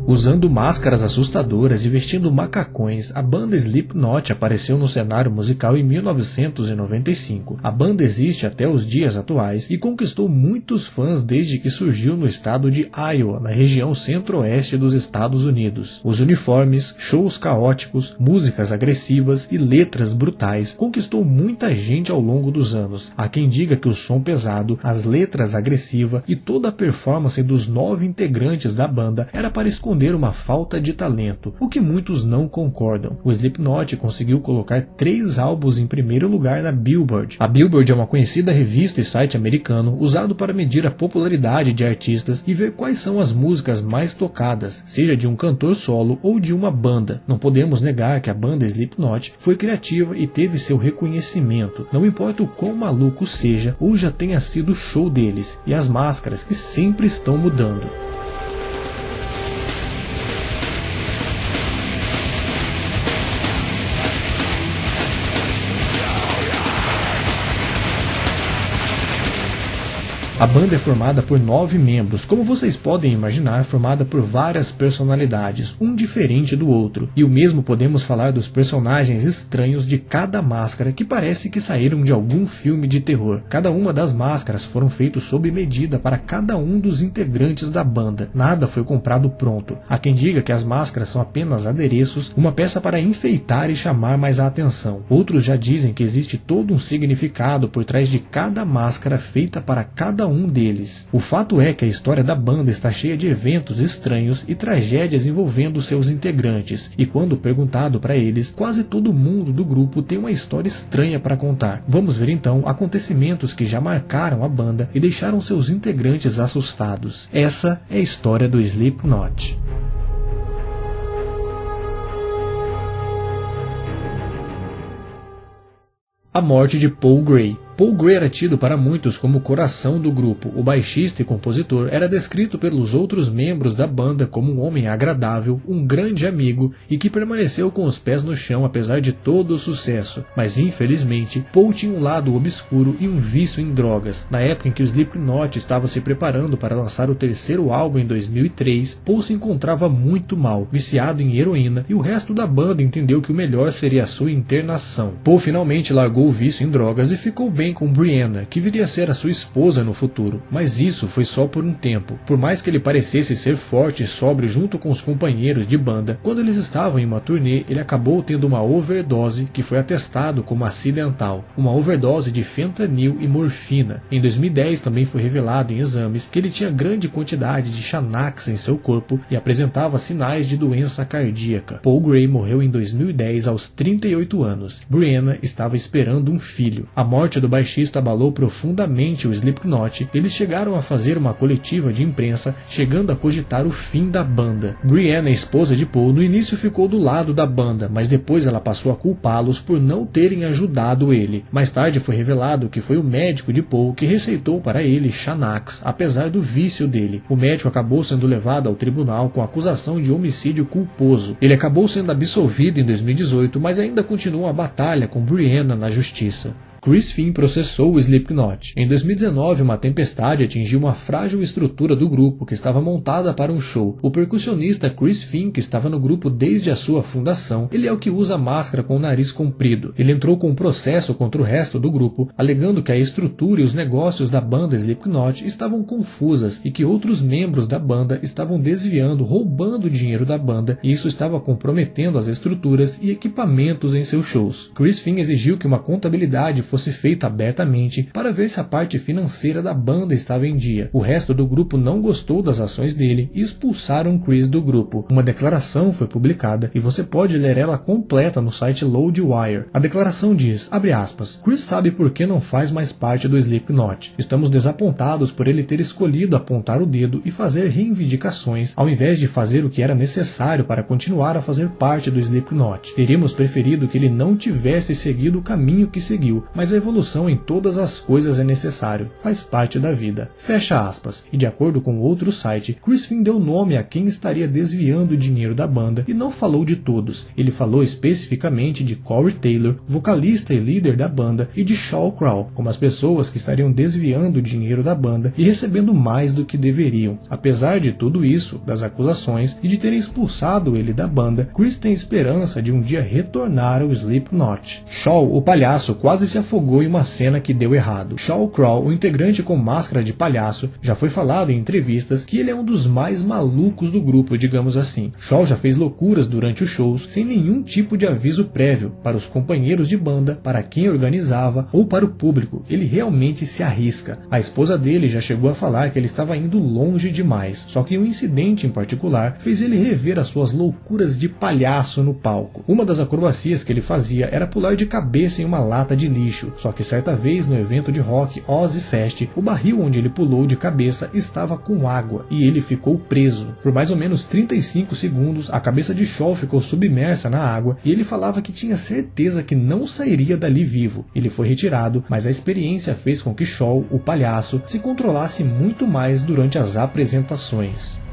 Usando máscaras assustadoras e vestindo macacões, a banda Slipknot apareceu no cenário musical em 1995. A banda existe até os dias atuais e conquistou muitos fãs desde que surgiu no estado de Iowa, na região centro-oeste dos Estados Unidos. Os uniformes, shows caóticos, músicas agressivas e letras brutais conquistou muita gente ao longo dos anos. Há quem diga que o som pesado, as letras agressivas e toda a performance dos 9 integrantes da banda era para esconder uma falta de talento, o que muitos não concordam. O Slipknot conseguiu colocar 3 álbuns em primeiro lugar na Billboard. A Billboard é uma conhecida revista e site americano usado para medir a popularidade de artistas e ver quais são as músicas mais tocadas, seja de um cantor solo ou de uma banda. Não podemos negar que a banda Slipknot foi criativa e teve seu reconhecimento, não importa o quão maluco seja ou já tenha sido o show deles, e as máscaras que sempre estão mudando. A banda é formada por 9 membros, como vocês podem imaginar, formada por várias personalidades, um diferente do outro. E o mesmo podemos falar dos personagens estranhos de cada máscara, que parece que saíram de algum filme de terror. Cada uma das máscaras foram feitas sob medida para cada um dos integrantes da banda. Nada foi comprado pronto. Há quem diga que as máscaras são apenas adereços, uma peça para enfeitar e chamar mais a atenção. Outros já dizem que existe todo um significado por trás de cada máscara feita para cada um deles. O fato é que a história da banda está cheia de eventos estranhos e tragédias envolvendo seus integrantes, e quando perguntado para eles, quase todo mundo do grupo tem uma história estranha para contar. Vamos ver então acontecimentos que já marcaram a banda e deixaram seus integrantes assustados. Essa é a história do Slipknot. A morte de Paul Gray. Paul Gray era tido para muitos como o coração do grupo. O baixista e compositor era descrito pelos outros membros da banda como um homem agradável, um grande amigo e que permaneceu com os pés no chão apesar de todo o sucesso. Mas infelizmente, Paul tinha um lado obscuro e um vício em drogas. Na época em que o Slipknot estava se preparando para lançar o 3º álbum em 2003, Paul se encontrava muito mal, viciado em heroína, e o resto da banda entendeu que o melhor seria a sua internação. Paul finalmente largou o vício em drogas e ficou bem com Brianna, que viria a ser a sua esposa no futuro, mas isso foi só por um tempo. Por mais que ele parecesse ser forte e sóbrio junto com os companheiros de banda, quando eles estavam em uma turnê, ele acabou tendo uma overdose que foi atestado como acidental, uma overdose de fentanil e morfina. Em 2010 também foi revelado em exames que ele tinha grande quantidade de Xanax em seu corpo e apresentava sinais de doença cardíaca. Paul Gray morreu em 2010 aos 38 anos. Brianna estava esperando um filho. A morte do baixista abalou profundamente o Slipknot. Eles chegaram a fazer uma coletiva de imprensa, chegando a cogitar o fim da banda. Brianna, esposa de Paul, no início ficou do lado da banda, mas depois ela passou a culpá-los por não terem ajudado ele. Mais tarde foi revelado que foi o médico de Paul que receitou para ele Xanax, apesar do vício dele. O médico acabou sendo levado ao tribunal com acusação de homicídio culposo. Ele acabou sendo absolvido em 2018, mas ainda continua a batalha com Brianna na justiça. Chris Finn processou o Slipknot. Em 2019, uma tempestade atingiu uma frágil estrutura do grupo que estava montada para um show. O percussionista Chris Finn, que estava no grupo desde a sua fundação, ele é o que usa máscara com o nariz comprido. Ele entrou com um processo contra o resto do grupo, alegando que a estrutura e os negócios da banda Slipknot estavam confusas e que outros membros da banda estavam desviando, roubando o dinheiro da banda, e isso estava comprometendo as estruturas e equipamentos em seus shows. Chris Finn exigiu que uma contabilidade fosse feita abertamente para ver se a parte financeira da banda estava em dia. O resto do grupo não gostou das ações dele e expulsaram Chris do grupo. Uma declaração foi publicada e você pode ler ela completa no site Loadwire. A declaração diz, abre aspas, Chris sabe por que não faz mais parte do Slipknot. Estamos desapontados por ele ter escolhido apontar o dedo e fazer reivindicações, ao invés de fazer o que era necessário para continuar a fazer parte do Slipknot. Teríamos preferido que ele não tivesse seguido o caminho que seguiu, mas mas a evolução em todas as coisas é necessário, faz parte da vida. Fecha aspas. E de acordo com outro site, Chris Finn deu nome a quem estaria desviando o dinheiro da banda e não falou de todos. Ele falou especificamente de Corey Taylor, vocalista e líder da banda, e de Shaw Crow, como as pessoas que estariam desviando o dinheiro da banda e recebendo mais do que deveriam. Apesar de tudo isso, das acusações e de terem expulsado ele da banda, Chris tem esperança de um dia retornar ao Slipknot. Shaw, o palhaço, quase se afogou em uma cena que deu errado. Shaw Crow, o integrante com máscara de palhaço, já foi falado em entrevistas que ele é um dos mais malucos do grupo, digamos assim. Shaw já fez loucuras durante os shows sem nenhum tipo de aviso prévio para os companheiros de banda, para quem organizava ou para o público. Ele realmente se arrisca. A esposa dele já chegou a falar que ele estava indo longe demais, só que um incidente em particular fez ele rever as suas loucuras de palhaço no palco. Uma das acrobacias que ele fazia era pular de cabeça em uma lata de lixo, só que certa vez no evento de rock Ozzy Fest, o barril onde ele pulou de cabeça estava com água e ele ficou preso. Por mais ou menos 35 segundos, a cabeça de Shaw ficou submersa na água e ele falava que tinha certeza que não sairia dali vivo. Ele foi retirado, mas a experiência fez com que Shaw, o palhaço, se controlasse muito mais durante as apresentações.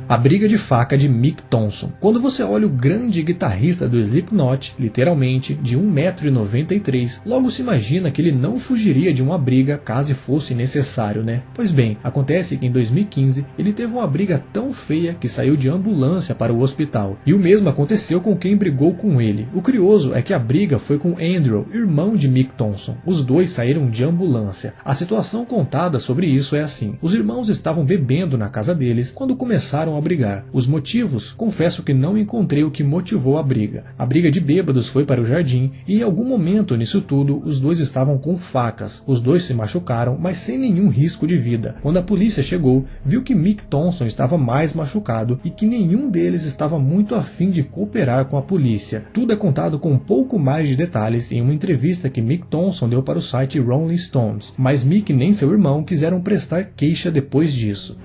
A briga de faca de Mick Thomson. Quando você olha o grande guitarrista do Slipknot, literalmente, de 1,93 m, logo se imagina que ele não fugiria de uma briga caso fosse necessário, né? Pois bem, acontece que em 2015 ele teve uma briga tão feia que saiu de ambulância para o hospital. E o mesmo aconteceu com quem brigou com ele. O curioso é que a briga foi com Andrew, irmão de Mick Thomson. Os dois saíram de ambulância. A situação contada sobre isso é assim: os irmãos estavam bebendo na casa deles quando começaram a brigar. Os motivos? Confesso que não encontrei o que motivou a briga. A briga de bêbados foi para o jardim e em algum momento nisso tudo os dois estavam com facas. Os dois se machucaram, mas sem nenhum risco de vida. Quando a polícia chegou, viu que Mick Thomson estava mais machucado e que nenhum deles estava muito afim de cooperar com a polícia. Tudo é contado com um pouco mais de detalhes em uma entrevista que Mick Thomson deu para o site Rolling Stones, mas Mick nem seu irmão quiseram prestar queixa depois disso.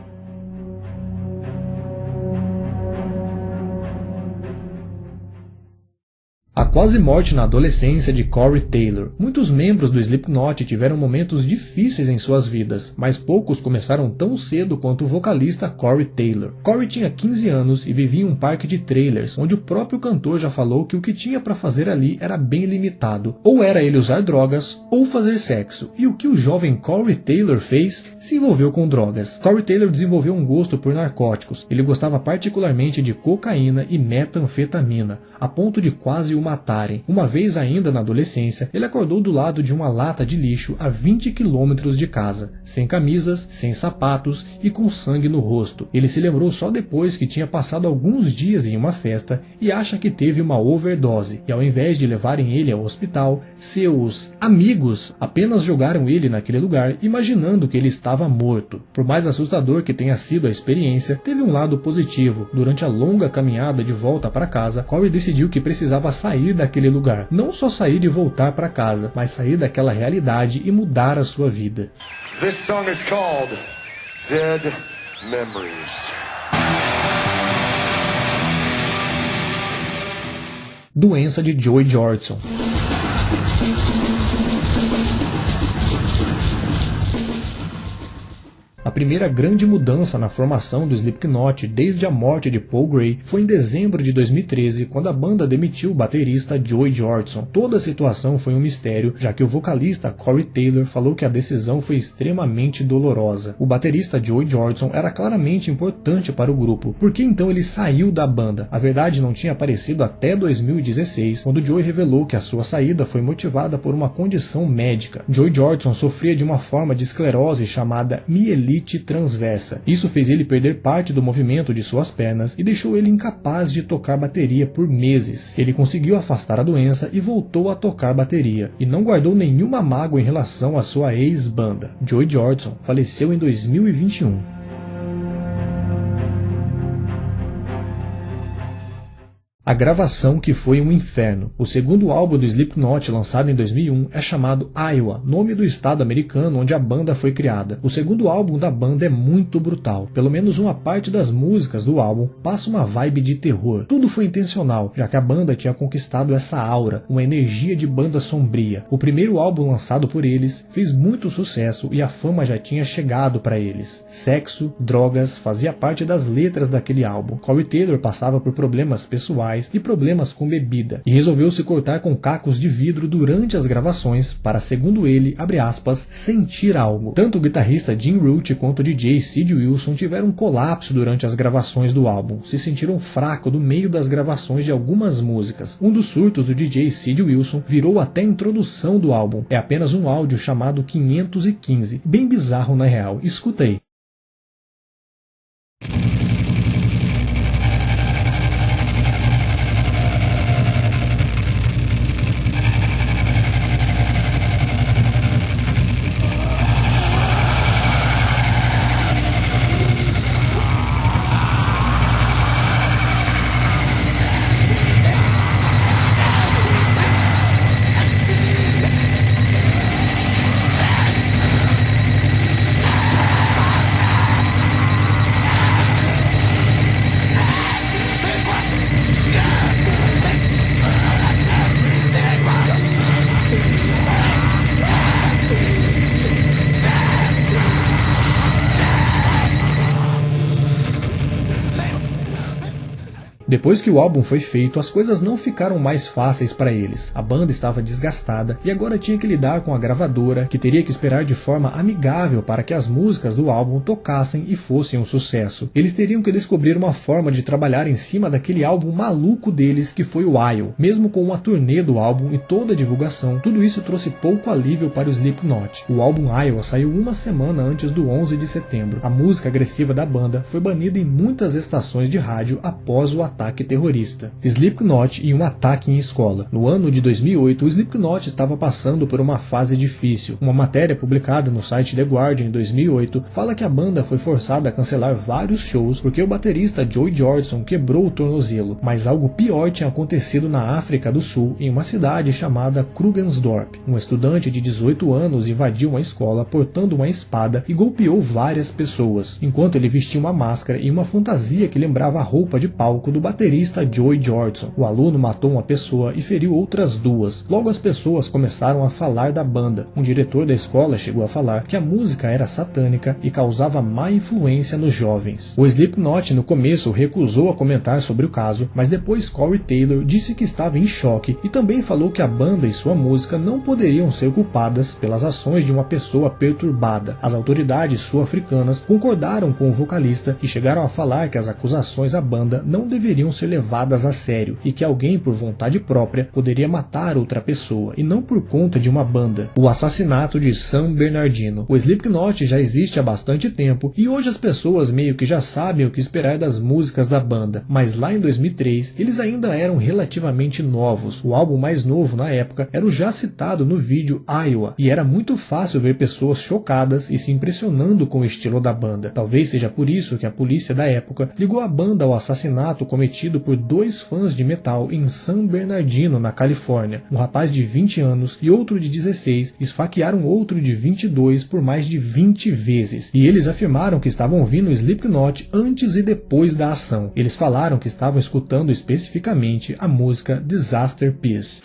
A quase morte na adolescência de Corey Taylor. Muitos membros do Slipknot tiveram momentos difíceis em suas vidas, mas poucos começaram tão cedo quanto o vocalista Corey Taylor. Corey tinha 15 anos e vivia em um parque de trailers, onde o próprio cantor já falou que o que tinha para fazer ali era bem limitado. Ou era ele usar drogas, ou fazer sexo. E o que o jovem Corey Taylor fez? Se envolveu com drogas. Corey Taylor desenvolveu um gosto por narcóticos. Ele gostava particularmente de cocaína e metanfetamina, a ponto de quase o matarem. Uma vez ainda na adolescência, ele acordou do lado de uma lata de lixo a 20 quilômetros de casa, sem camisas, sem sapatos e com sangue no rosto. Ele se lembrou só depois que tinha passado alguns dias em uma festa e acha que teve uma overdose, e ao invés de levarem ele ao hospital, seus amigos apenas jogaram ele naquele lugar, imaginando que ele estava morto. Por mais assustador que tenha sido a experiência, teve um lado positivo. Durante a longa caminhada de volta para casa, Corey decidiu que precisava sair daquele lugar. Não só sair e voltar para casa, mas sair daquela realidade e mudar a sua vida. This song is called Dead Memories. Doença de Joey Jordison. A primeira grande mudança na formação do Slipknot desde a morte de Paul Gray foi em dezembro de 2013, quando a banda demitiu o baterista Joey Jordison. Toda a situação foi um mistério, já que o vocalista Corey Taylor falou que a decisão foi extremamente dolorosa. O baterista Joey Jordison era claramente importante para o grupo. Por que então ele saiu da banda? A verdade não tinha aparecido até 2016, quando Joey revelou que a sua saída foi motivada por uma condição médica. Joey Jordison sofria de uma forma de esclerose chamada mielite transversa. Isso fez ele perder parte do movimento de suas pernas e deixou ele incapaz de tocar bateria por meses. Ele conseguiu afastar a doença e voltou a tocar bateria, e não guardou nenhuma mágoa em relação à sua ex-banda. Joey Jordison faleceu em 2021. A gravação que foi um inferno. O segundo álbum do Slipknot, lançado em 2001, é chamado Iowa, nome do estado americano onde a banda foi criada. O segundo álbum da banda é muito brutal. Pelo menos uma parte das músicas do álbum passa uma vibe de terror. Tudo foi intencional, já que a banda tinha conquistado essa aura, uma energia de banda sombria. O primeiro álbum lançado por eles fez muito sucesso e a fama já tinha chegado para eles. Sexo, drogas, fazia parte das letras daquele álbum. Corey Taylor passava por problemas pessoais e problemas com bebida, e resolveu se cortar com cacos de vidro durante as gravações para, segundo ele, abre aspas, sentir algo. Tanto o guitarrista Jim Root quanto o DJ Sid Wilson tiveram um colapso durante as gravações do álbum, se sentiram fracos no meio das gravações de algumas músicas. Um dos surtos do DJ Sid Wilson virou até a introdução do álbum, é apenas um áudio chamado 515, bem bizarro na real, escuta aí. Depois que o álbum foi feito, as coisas não ficaram mais fáceis para eles. A banda estava desgastada e agora tinha que lidar com a gravadora, que teria que esperar de forma amigável para que as músicas do álbum tocassem e fossem um sucesso. Eles teriam que descobrir uma forma de trabalhar em cima daquele álbum maluco deles que foi o Iowa. Mesmo com uma turnê do álbum e toda a divulgação, tudo isso trouxe pouco alívio para o Slipknot. O álbum Iowa saiu uma semana antes do 11 de setembro. A música agressiva da banda foi banida em muitas estações de rádio após o ataque terrorista. Slipknot e um ataque em escola. No ano de 2008, o Slipknot estava passando por uma fase difícil. Uma matéria publicada no site The Guardian em 2008 fala que a banda foi forçada a cancelar vários shows porque o baterista Joey Jordison quebrou o tornozelo. Mas algo pior tinha acontecido na África do Sul, em uma cidade chamada Krugersdorp. Um estudante de 18 anos invadiu uma escola portando uma espada e golpeou várias pessoas, enquanto ele vestia uma máscara e uma fantasia que lembrava a roupa de palco do baterista Joey Jordison. O aluno matou uma pessoa e feriu outras duas. Logo as pessoas começaram a falar da banda. Um diretor da escola chegou a falar que a música era satânica e causava má influência nos jovens. O Slipknot no começo recusou a comentar sobre o caso, mas depois Corey Taylor disse que estava em choque e também falou que a banda e sua música não poderiam ser culpadas pelas ações de uma pessoa perturbada. As autoridades sul-africanas concordaram com o vocalista e chegaram a falar que as acusações à banda não deveriam ser levadas a sério e que alguém por vontade própria poderia matar outra pessoa e não por conta de uma banda. O assassinato de San Bernardino. O Slipknot já existe há bastante tempo e hoje as pessoas meio que já sabem o que esperar das músicas da banda, mas lá em 2003 eles ainda eram relativamente novos. O álbum mais novo na época era o já citado no vídeo Iowa e era muito fácil ver pessoas chocadas e se impressionando com o estilo da banda. Talvez seja por isso que a polícia da época ligou a banda ao assassinato cometido por dois fãs de metal em San Bernardino, na Califórnia. Um rapaz de 20 anos e outro de 16 esfaquearam outro de 22 por mais de 20 vezes. E eles afirmaram que estavam ouvindo o Slipknot antes e depois da ação. Eles falaram que estavam escutando especificamente a música Disaster Piece.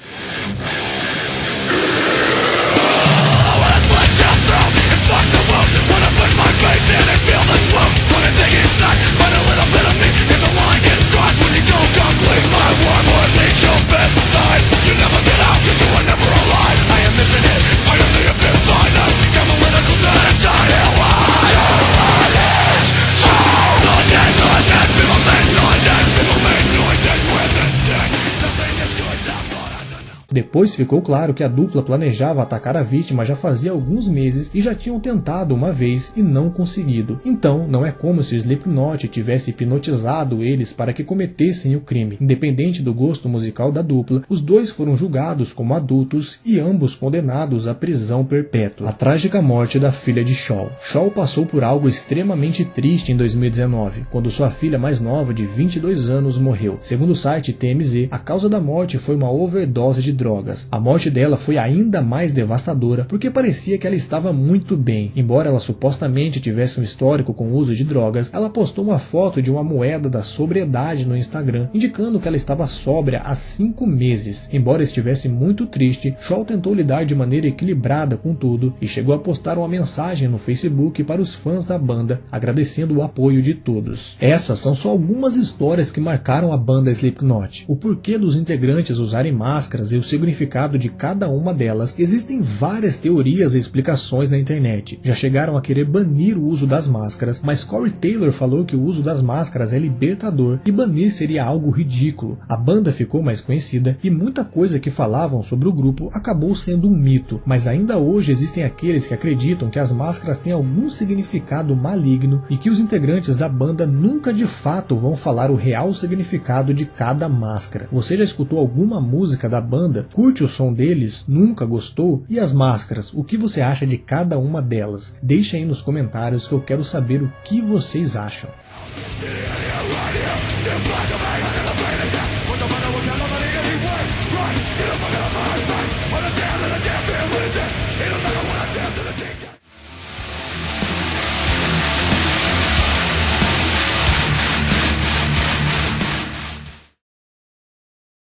Depois ficou claro que a dupla planejava atacar a vítima já fazia alguns meses e já tinham tentado uma vez e não conseguido. Então, não é como se o Slipknot tivesse hipnotizado eles para que cometessem o crime. Independente do gosto musical da dupla, os dois foram julgados como adultos e ambos condenados à prisão perpétua. A trágica morte da filha de Shaw. Shaw passou por algo extremamente triste em 2019, quando sua filha mais nova, de 22 anos, morreu. Segundo o site TMZ, a causa da morte foi uma overdose de drogas. A morte dela foi ainda mais devastadora porque parecia que ela estava muito bem. Embora ela supostamente tivesse um histórico com o uso de drogas, ela postou uma foto de uma moeda da sobriedade no Instagram, indicando que ela estava sóbria há 5 meses. Embora estivesse muito triste, Shaw tentou lidar de maneira equilibrada com tudo e chegou a postar uma mensagem no Facebook para os fãs da banda, agradecendo o apoio de todos. Essas são só algumas histórias que marcaram a banda Slipknot. O porquê dos integrantes usarem máscaras e o significado de cada uma delas, existem várias teorias e explicações na internet. Já chegaram a querer banir o uso das máscaras, mas Corey Taylor falou que o uso das máscaras é libertador e banir seria algo ridículo. A banda ficou mais conhecida e muita coisa que falavam sobre o grupo acabou sendo um mito, mas ainda hoje existem aqueles que acreditam que as máscaras têm algum significado maligno e que os integrantes da banda nunca de fato vão falar o real significado de cada máscara. Você já escutou alguma música da banda? Curte o som deles? Nunca gostou? E as máscaras? O que você acha de cada uma delas? Deixa aí nos comentários que eu quero saber o que vocês acham.